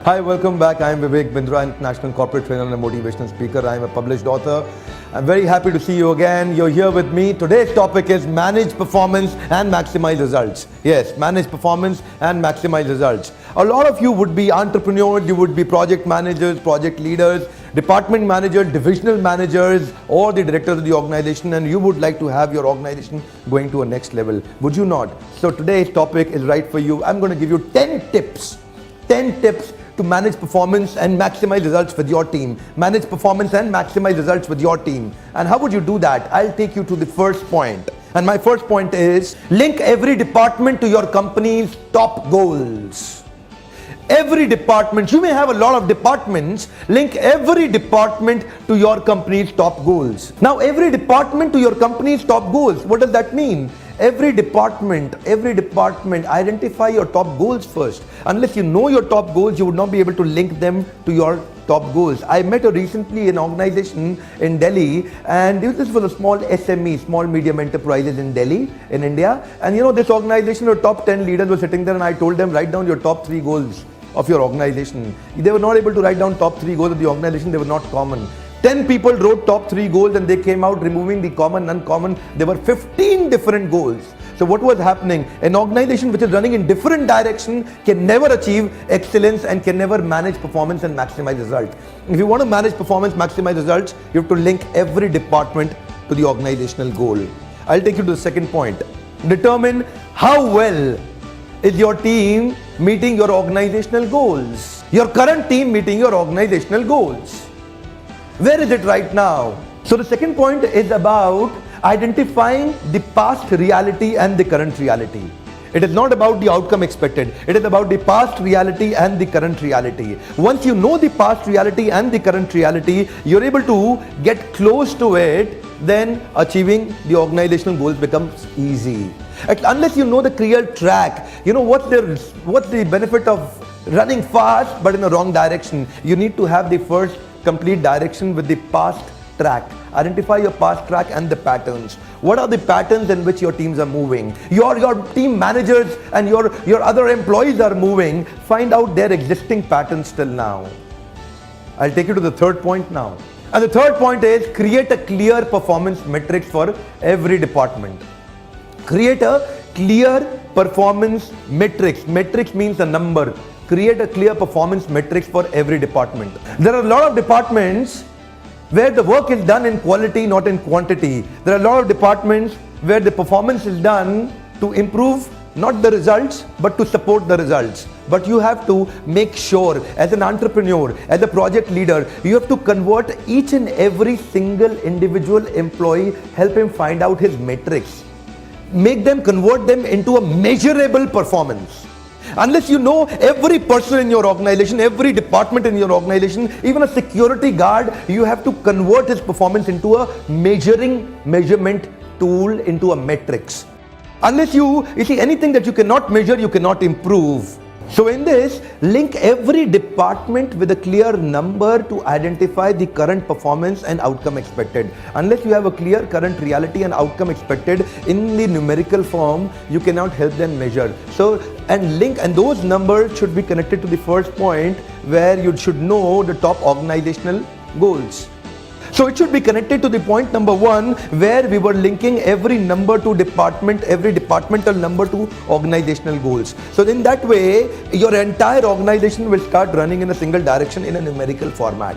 Hi, welcome back. I am Vivek, Bindra, international corporate trainer and a motivational speaker. I am a published author. I'm very happy to see you again. You're here with me. Today's topic is manage performance and maximize results. Yes, manage performance and maximize results. A lot of you would be entrepreneurs, you would be project managers, project leaders, department managers, divisional managers, or the directors of the organization, and you would like to have your organization going to a next level. Would you not? So today's topic is right for you. I'm going to give you 10 tips to manage performance and maximize results with your team. Manage performance and maximize results with your team. And how would you do that? I'll take you to the first point. And my first point is link every department to your company's top goals. Every department, you may have a lot of departments, link every department to your company's top goals. Now, every department to your company's top goals, what does that mean? Every department, identify your top goals first. Unless you know your top goals, you would not be able to link them to your top goals. I met recently an organization in Delhi, and this was a small SME, small medium enterprises in Delhi, in India. And this organization, the top 10 leaders were sitting there, and I told them, write down your top 3 goals of your organization. They were not able to write down top 3 goals of the organization. They were not common. 10 people wrote top 3 goals and they came out removing the common, uncommon. There were 15 different goals. So what was happening? An organization which is running in different direction can never achieve excellence and can never manage performance and maximize results. If you want to manage performance, maximize results, you have to link every department to the organizational goal. I'll take you to the second point. Determine how well is your team meeting your organizational goals. Your current team meeting your organizational goals. Where is it right now? So the second point is about identifying the past reality and the current reality. It is not about the outcome expected. It is about the past reality and the current reality. Once you know the past reality and the current reality, you're able to get close to it, then achieving the organizational goals becomes easy. Unless you know the clear track, what's the benefit of running fast but in the wrong direction? You need to have the first complete direction with the past track. Identify your past track and the patterns. What are the patterns in which your teams are moving? Your team managers and your other employees are moving. Find out their existing patterns till now. I'll take you to the third point now. And the third point is create a clear performance metrics for every department. Create a clear performance metrics. Metrics means a number. Create a clear performance metrics for every department. There are a lot of departments where the work is done in quality, not in quantity. There are a lot of departments where the performance is done to improve not the results, but to support the results. But you have to make sure, as an entrepreneur, as a project leader, you have to convert each and every single individual employee, help him find out his metrics. Convert them into a measurable performance. Unless you know every person in your organization, every department in your organization, even a security guard, you have to convert his performance into a measurement tool, into a metrics. Unless you see anything that you cannot measure, you cannot improve. So in this, link every department with a clear number to identify the current performance and outcome expected. Unless you have a clear current reality and outcome expected in the numerical form, you cannot help them measure. And those numbers should be connected to the first point where you should know the top organizational goals. So it should be connected to the point number 1 where we were linking every number to department, every departmental number to organizational goals. So in that way, your entire organization will start running in a single direction in a numerical format.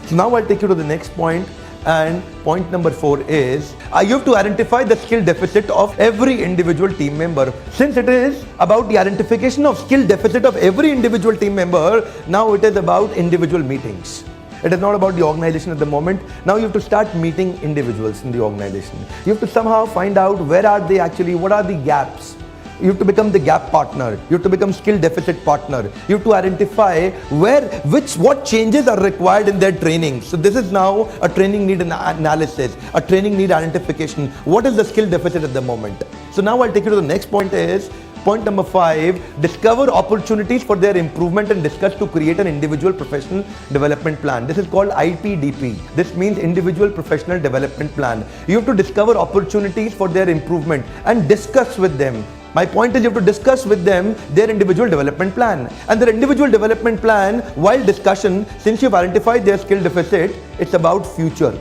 So now I'll take you to the next point, and point number 4 is you have to identify the skill deficit of every individual team member. Since it is about the identification of skill deficit of every individual team member, now it is about individual meetings. It is not about the organization at the moment. Now you have to start meeting individuals in the organization. You have to somehow find out where are they actually, what are the gaps. You have to become the gap partner. You have to become skill deficit partner. You have to identify what changes are required in their training. So this is now a training need analysis, a training need identification. What is the skill deficit at the moment? So now I'll take you to the next point is point number 5, discover opportunities for their improvement and discuss to create an individual professional development plan. This is called IPDP. This means individual professional development plan. You have to discover opportunities for their improvement and discuss with them. My point is you have to discuss with them their individual development plan. And their individual development plan, while discussion, since you've identified their skill deficit, it's about future.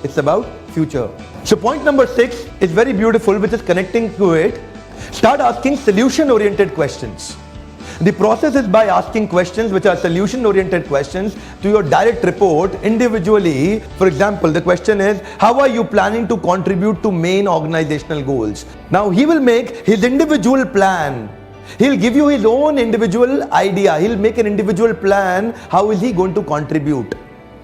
It's about future. So point number 6 is very beautiful, which is connecting to it. Start asking solution-oriented questions. The process is by asking questions which are solution-oriented questions to your direct report individually. For example, the question is, how are you planning to contribute to main organizational goals? Now, he will make his individual plan. He'll give you his own individual idea. He'll make an individual plan. How is he going to contribute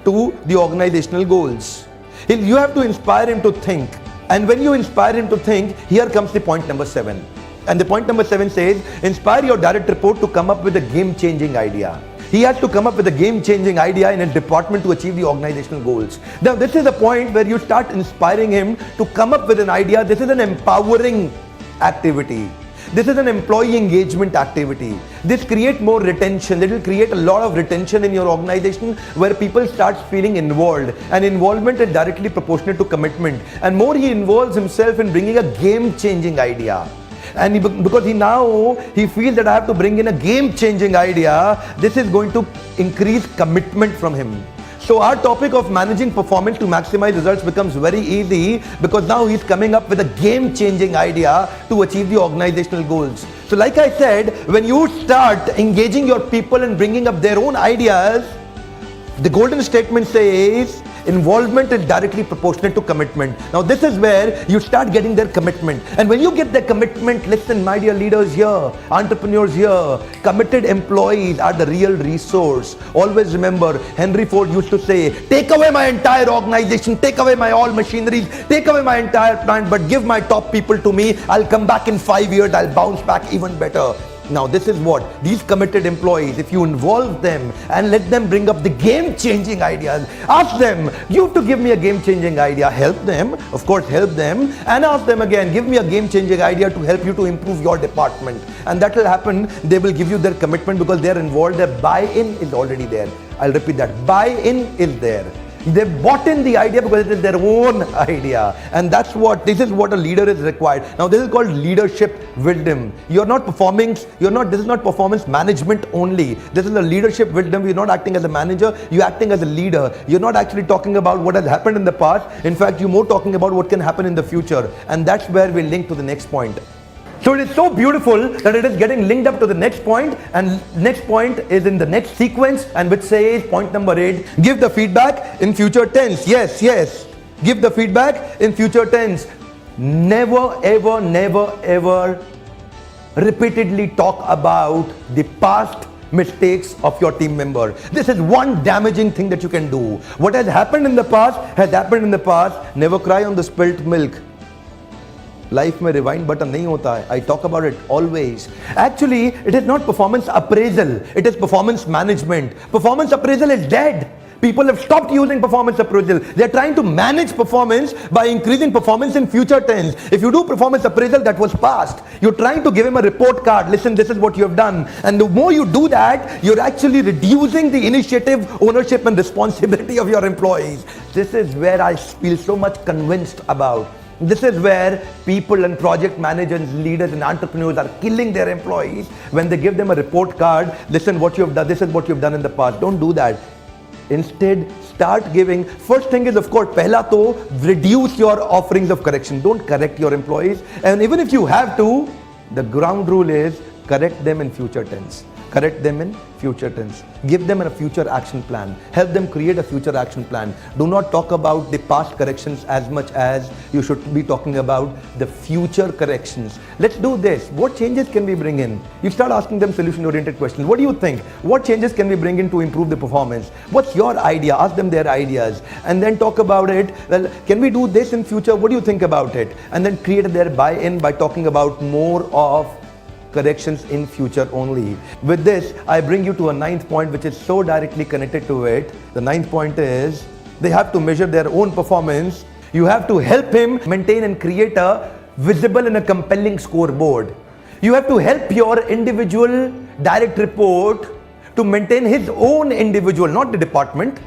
to the organizational goals? You have to inspire him to think. And when you inspire him to think, here comes the point number 7. And the point number 7 says, inspire your direct report to come up with a game-changing idea. He has to come up with a game-changing idea in his department to achieve the organizational goals. Now, this is a point where you start inspiring him to come up with an idea. This is an empowering activity. This is an employee engagement activity. This creates more retention. It will create a lot of retention in your organization where people start feeling involved. And involvement is directly proportionate to commitment. And more he involves himself in bringing a game-changing idea. And because he feels that I have to bring in a game-changing idea, this is going to increase commitment from him. So our topic of managing performance to maximize results becomes very easy because now he's coming up with a game-changing idea to achieve the organizational goals. So like I said, when you start engaging your people and bringing up their own ideas, the golden statement says, involvement is directly proportionate to commitment. Now this is where you start getting their commitment. And when you get their commitment, listen, my dear leaders here, entrepreneurs here, committed employees are the real resource. Always remember, Henry Ford used to say, take away my entire organization, take away my all machineries, take away my entire plant, but give my top people to me. I'll come back in 5 years, I'll bounce back even better. Now this is what these committed employees, if you involve them and let them bring up the game-changing ideas, ask them, you have to give me a game-changing idea, help them, of course help them, and ask them again, give me a game-changing idea to help you to improve your department. And that will happen, they will give you their commitment because they are involved, their buy-in is already there. I'll repeat that, buy-in is there. They bought in the idea because it is their own idea. And this is what a leader is required. Now this is called leadership wisdom. This is not performance management only. This is a leadership wisdom. You're not acting as a manager, you're acting as a leader. You're not actually talking about what has happened in the past. In fact, you're more talking about what can happen in the future. And that's where we link to the next point. So it is so beautiful that it is getting linked up to the next point, and next point is in the next sequence, and which says point number 8, give the feedback in future tense. Yes, give the feedback in future tense. Never ever repeatedly talk about the past mistakes of your team member. This is one damaging thing that you can do. What has happened in the past has happened in the past. Never cry on the spilt milk. Life में rewind button नहीं होता है. I talk about it always. Actually, it is not performance appraisal. It is performance management. Performance appraisal is dead. People have stopped using performance appraisal. They are trying to manage performance by increasing performance in future tense. If you do performance appraisal, that was past. You're trying to give him a report card. Listen, this is what you have done. And the more you do that, you're actually reducing the initiative, ownership and responsibility of your employees. This is where I feel so much convinced about. This is where people and project managers, leaders and entrepreneurs are killing their employees when they give them a report card. Listen, what you have done, this is what you've done in the past. Don't do that. Instead, start giving. First thing is, of course, pehla to reduce your offerings of correction. Don't correct your employees. And even if you have to, the ground rule is correct them in future tense. Correct them in future tense. Give them a future action plan. Help them create a future action plan. Do not talk about the past corrections as much as you should be talking about the future corrections. Let's do this. What changes can we bring in? You start asking them solution-oriented questions. What do you think? What changes can we bring in to improve the performance? What's your idea? Ask them their ideas. And then talk about it. Well, can we do this in future? What do you think about it? And then create their buy-in by talking about more of corrections in future only. With this, I bring you to a 9th point which is so directly connected to it. The 9th point is they have to measure their own performance. You have to help him maintain and create a visible and a compelling scoreboard. You have to help your individual direct report to maintain his own individual, not the department,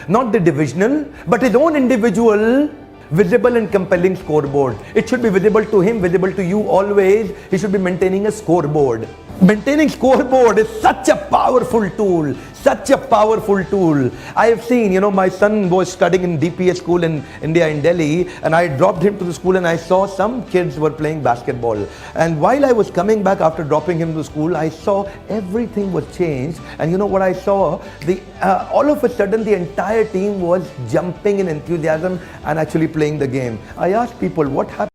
not the divisional, but his own individual visible and compelling scoreboard. It should be visible to him, visible to you always. He should be maintaining a scoreboard. Maintaining scoreboard is such a powerful tool. Such a powerful tool. I have seen, my son was studying in DPS school in India, in Delhi, and I dropped him to the school and I saw some kids were playing basketball. And while I was coming back after dropping him to school, I saw everything was changed. And you know what I saw? All of a sudden the entire team was jumping in enthusiasm and actually playing the game. I asked people, what happened?